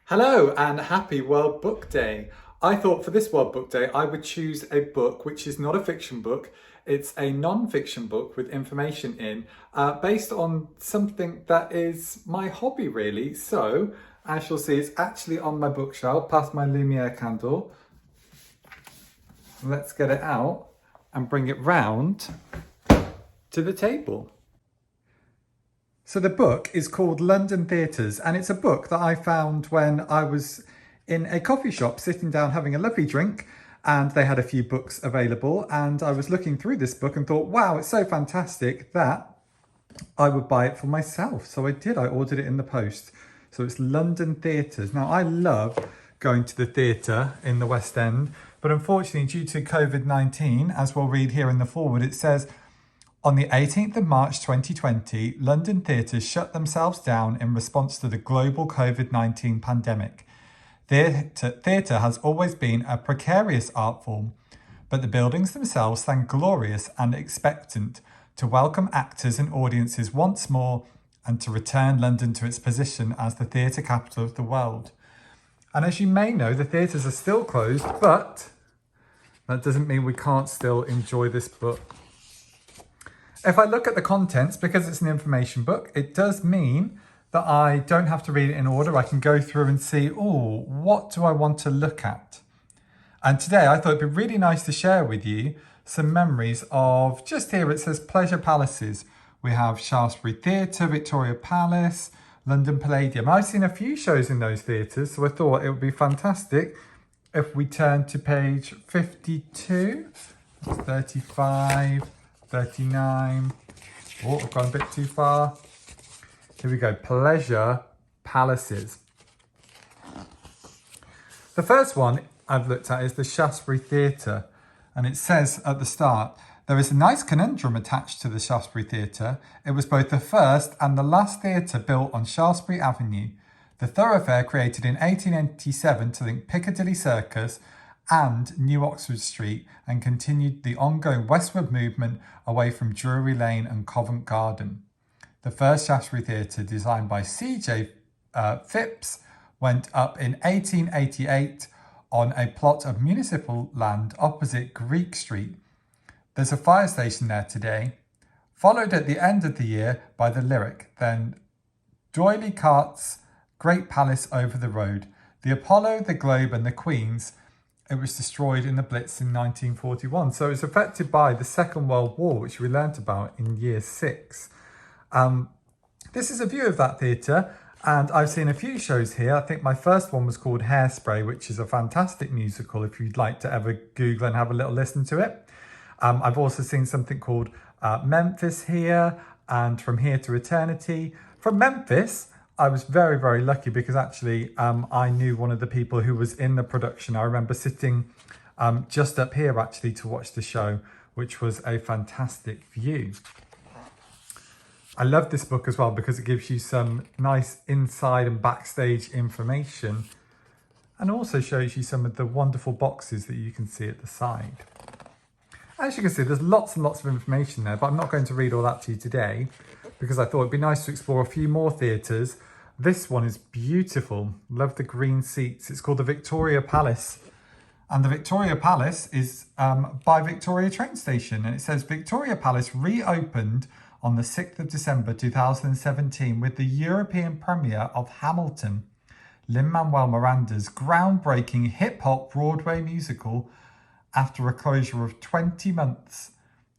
Hello and happy World Book Day. I thought for this World Book Day I would choose a book which is not a fiction book. It's a non-fiction book with information in, based on something that is my hobby really. So, as you'll see, it's actually on my bookshelf past my Lumiere candle. Let's get it out and bring it round to the table. So the book is called London Theatres, and it's a book that I found when I was in a coffee shop sitting down having a lovely drink, and they had a few books available, and I was looking through this book and thought, wow, it's so fantastic that I would buy it for myself. So I did, I ordered it in the post. So it's London Theatres. Now I love going to the theatre in the West End, but unfortunately due to COVID-19, as we'll read here in the foreword, it says, on the 18th of March 2020, London theatres shut themselves down in response to the global COVID-19 pandemic. Theatre has always been a precarious art form, but the buildings themselves stand glorious and expectant to welcome actors and audiences once more and to return London to its position as the theatre capital of the world. And as you may know, the theatres are still closed, but that doesn't mean we can't still enjoy this book. If I look at the contents, because it's an information book, it does mean that I don't have to read it in order. I can go through and see, oh, what do I want to look at? And today I thought it'd be really nice to share with you some memories of, just here it says Pleasure Palaces. We have Shaftesbury Theatre, Victoria Palace, London Palladium. I've seen a few shows in those theatres, so I thought it would be fantastic if we turn to page 52, 35, 39. Oh, I've gone a bit too far. Here we go. Pleasure Palaces. The first one I've looked at is the Shaftesbury Theatre. And it says at the start, there is a nice conundrum attached to the Shaftesbury Theatre. It was both the first and the last theatre built on Shaftesbury Avenue. The thoroughfare created in 1887 to link Piccadilly Circus and New Oxford Street and continued the ongoing westward movement away from Drury Lane and Covent Garden. The first Shaftesbury Theatre, designed by C.J. Phipps, went up in 1888 on a plot of municipal land opposite Greek Street. There's a fire station there today, followed at the end of the year by the Lyric, then D'Oyly Cart's Great Palace over the road, the Apollo, the Globe and the Queen's. It was destroyed in the Blitz in 1941. So it was affected by the Second World War, which we learnt about in year 6. This is a view of that theatre, and I've seen a few shows here. I think my first one was called Hairspray, which is a fantastic musical if you'd like to ever Google and have a little listen to it. I've also seen something called Memphis here, and From Here to Eternity. From Memphis, I was very, very lucky because actually I knew one of the people who was in the production. I remember sitting just up here actually to watch the show, which was a fantastic view. I love this book as well because it gives you some nice inside and backstage information and also shows you some of the wonderful boxes that you can see at the side. As you can see, there's lots and lots of information there, but I'm not going to read all that to you today because I thought it'd be nice to explore a few more theatres. This one is beautiful. Love the green seats. It's called the Victoria Palace. And the Victoria Palace is by Victoria train station. And it says Victoria Palace reopened on the 6th of December 2017 with the European premiere of Hamilton, Lin-Manuel Miranda's groundbreaking hip-hop Broadway musical after a closure of 20 months.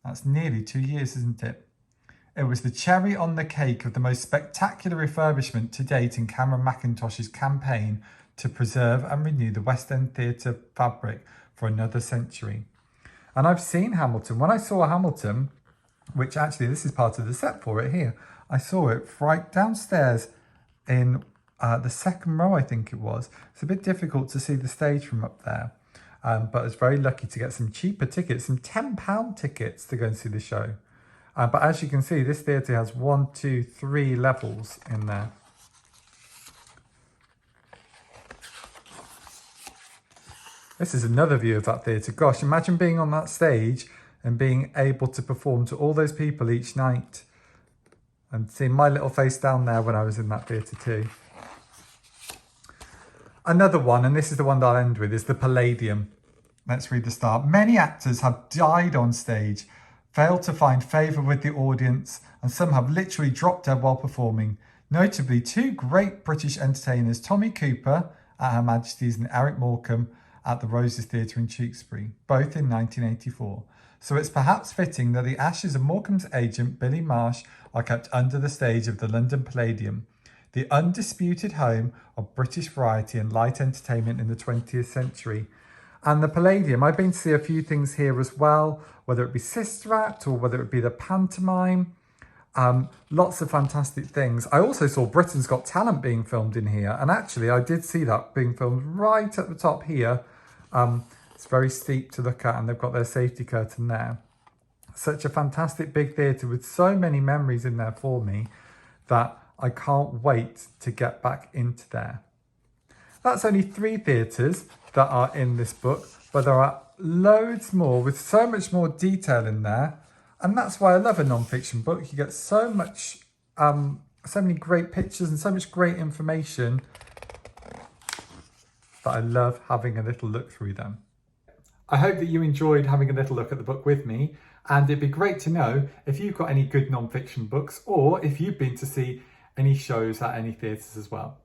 That's nearly 2 years, isn't it? It was the cherry on the cake of the most spectacular refurbishment to date in Cameron Mackintosh's campaign to preserve and renew the West End theatre fabric for another century. And I've seen Hamilton. When I saw Hamilton, which actually this is part of the set for it here, I saw it right downstairs in the second row, I think it was. It's a bit difficult to see the stage from up there. But I was very lucky to get some cheaper tickets, some £10 tickets to go and see the show. But as you can see, this theatre has 1, 2, 3 levels in there. This is another view of that theatre. Gosh, imagine being on that stage and being able to perform to all those people each night. And seeing my little face down there when I was in that theatre too. Another one, and this is the one that I'll end with, is the Palladium. Let's read the start. Many actors have died on stage, failed to find favour with the audience, and some have literally dropped dead while performing. Notably, two great British entertainers, Tommy Cooper at Her Majesty's and Eric Morecambe at the Roses Theatre in Tewkesbury, both in 1984. So it's perhaps fitting that the ashes of Morecambe's agent, Billy Marsh, are kept under the stage of the London Palladium, the undisputed home of British variety and light entertainment in the 20th century. And the Palladium, I've been to see a few things here as well, whether it be Sister Act or whether it be the pantomime. Lots of fantastic things. I also saw Britain's Got Talent being filmed in here. And actually, I did see that being filmed right at the top here. It's very steep to look at, and they've got their safety curtain there. Such a fantastic big theatre with so many memories in there for me that I can't wait to get back into there. That's only 3 theatres that are in this book, but there are loads more with so much more detail in there. And that's why I love a non-fiction book. You get so much, so many great pictures and so much great information that I love having a little look through them. I hope that you enjoyed having a little look at the book with me, and it'd be great to know if you've got any good non-fiction books or if you've been to see any shows at any theatres as well.